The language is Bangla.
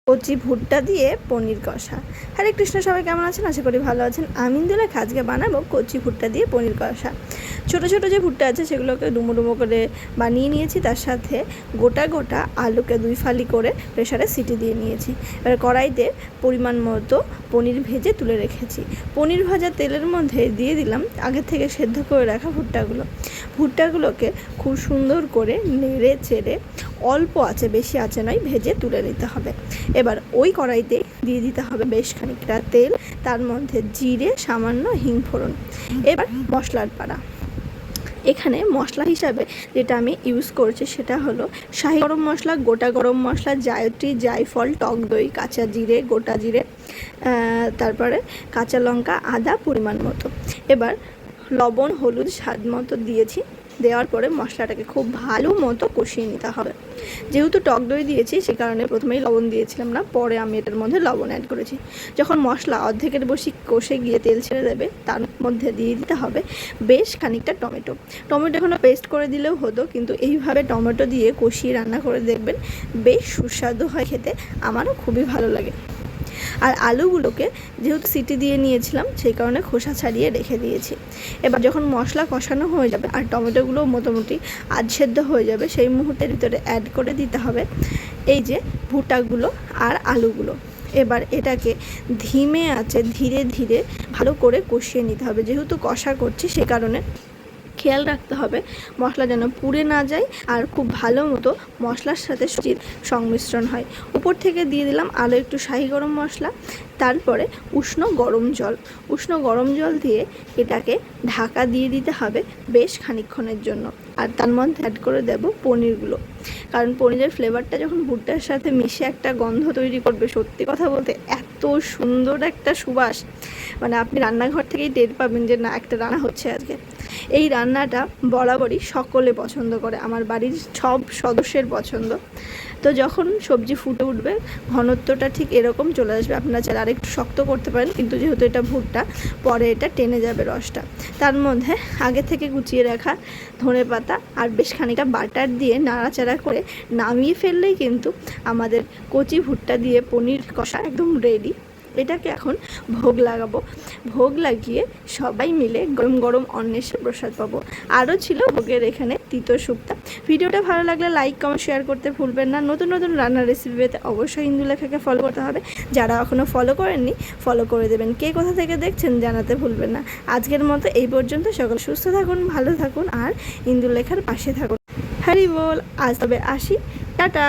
কচি ভুট্টা দিয়ে পনির কষা। হরে কৃষ্ণ, সবাই কেমন আছেন? আশা করি ভালো আছেন। আমি ইন্দুলেখা আজকে বানাবো কচি ভুট্টা দিয়ে পনির কষা। ছোট ছোট যে ভুট্টা আছে সেগুলোকে ডুমো ডুমো করে বানিয়ে নিয়েছি। তার সাথে গোটা গোটা আলুকে 2 ফালি করে প্রেসারে সিটি দিয়ে নিয়েছি। এবার কড়াইতে পরিমাণ মতো পনির ভেজে তুলে রেখেছি। পনির ভাজা তেলের মধ্যে দিয়ে দিলাম আগে থেকে সেদ্ধ করে রাখা ভুট্টাগুলোকে খুব সুন্দর করে নেড়ে চেড়ে অল্প আছে, বেশি আছে নয়, ভেজে তুলে নিতে হবে। এবার ওই কড়াইতে দিয়ে দিতে হবে বেশ খানিকটা তেল, তার মধ্যে জিরে, সামান্য হিং ফোড়ন। এবার মশলার পাড়া। এখানে মশলা হিসাবে যেটা আমি ইউজ করছি সেটা হলো শাহি গরম মশলা, গোটা গরম মশলা, জায়ত্রী, জায়ফল, টক দই, কাঁচা জিরে, গোটা জিরে, তারপরে কাঁচা লঙ্কা, আদা পরিমাণ মতো। এবার লবণ, হলুদ স্বাদ মতো দিয়েছি। দেওয়ার পরে মশলাটাকে খুব ভালো মতো কষিয়ে নিতে হবে। যেহেতু টক দই দিয়েছি সে কারণে প্রথমেই লবণ দিয়েছিলাম না, পরে আমি এটার মধ্যে লবণ অ্যাড করেছি। যখন মশলা অর্ধেকের বেশি কষে গিয়ে তেল ছেড়ে দেবে, তার মধ্যে দিয়ে দিতে হবে বেশ খানিকটা টমেটো। এখনও পেস্ট করে দিলেও হতো, কিন্তু এইভাবে টমেটো দিয়ে কষিয়ে রান্না করে দেখবেন, বেশ সুস্বাদু হয় খেতে। আমারও খুবই ভালো লাগে। আর আলুগুলোকে যেহেতু সিটি দিয়ে নিয়েছিলাম সেই কারণে খোসা ছাড়িয়ে রেখে দিয়েছি। এবার যখন মশলা কষানো হয়ে যাবে আর টমেটোগুলো মোটামুটি সেদ্ধ হয়ে যাবে, সেই মুহূর্তের ভিতরে অ্যাড করে দিতে হবে এই যে ভুট্টাগুলো আর আলুগুলো। এবার এটাকে ধিমে আঁচে ধীরে ধীরে ভালো করে কষিয়ে নিতে হবে। যেহেতু কষা করছি সে কারণে খেয়াল রাখতে হবে মশলা যেন পুড়ে না যায় আর খুব ভালো মতো মশলার সাথে সুজির সংমিশ্রণ হয়। উপর থেকে দিয়ে দিলাম আরও একটু শাহি গরম মশলা, তারপরে উষ্ণ গরম জল দিয়ে এটাকে ঢাকা দিয়ে দিতে হবে বেশ খানিকক্ষণের জন্য। আর তার মধ্যে অ্যাড করে দেব পনিরগুলো, কারণ পনিরের ফ্লেভারটা যখন ভুট্টার সাথে মিশে একটা গন্ধ তৈরি করবে, সত্যি কথা বলতে এত সুন্দর একটা সুবাস, মানে আপনি রান্নাঘর থেকেই টের পাবেন যে না, একটা রান্না হচ্ছে আজকে। এই রান্নাটা বরাবরই সকলে পছন্দ করে, আমার বাড়ির সব সদস্যের পছন্দ। তো যখন সবজি ফুটে উঠবে, ঘনত্বটা ঠিক এরকম চলে আসবে। আপনারা চাইলে আরেকটু শক্ত করতে পারেন, কিন্তু যেহেতু এটা ভুট্টা, পরে এটা টেনে যাবে রসটা। তার মধ্যে আগে থেকে কুচিয়ে রাখা ধনেপাতা আর বেশ খানিকটা বাটার দিয়ে নাড়াচাড়া করে নামিয়ে ফেললেই কিন্তু আমাদের কচি ভুট্টা দিয়ে পনির কষা একদম রেডি। এটাকে এখন ভোগ লাগিয়ে সবাই মিলে গরম গরম অন্বেষে প্রসাদ পাবো। আরও ছিল ভোগের এখানে তিতো শুক্তা। ভিডিওটা ভালো লাগলে লাইক, কমেন্ট, শেয়ার করতে ভুলবেন না। নতুন নতুন রান্নার রেসিপি পেতে অবশ্যই ইন্দুলেখাকে ফলো করতে হবে। যারা এখনও ফলো করেননি ফলো করে দেবেন। কে কোথা থেকে দেখছেন জানাতে ভুলবেন না। আজকের মতো এই পর্যন্ত। সকল সুস্থ থাকুন, ভালো থাকুন আর ইন্দুলেখার পাশে থাকুন। হরি বল। আজ তবে আসি, টাটা।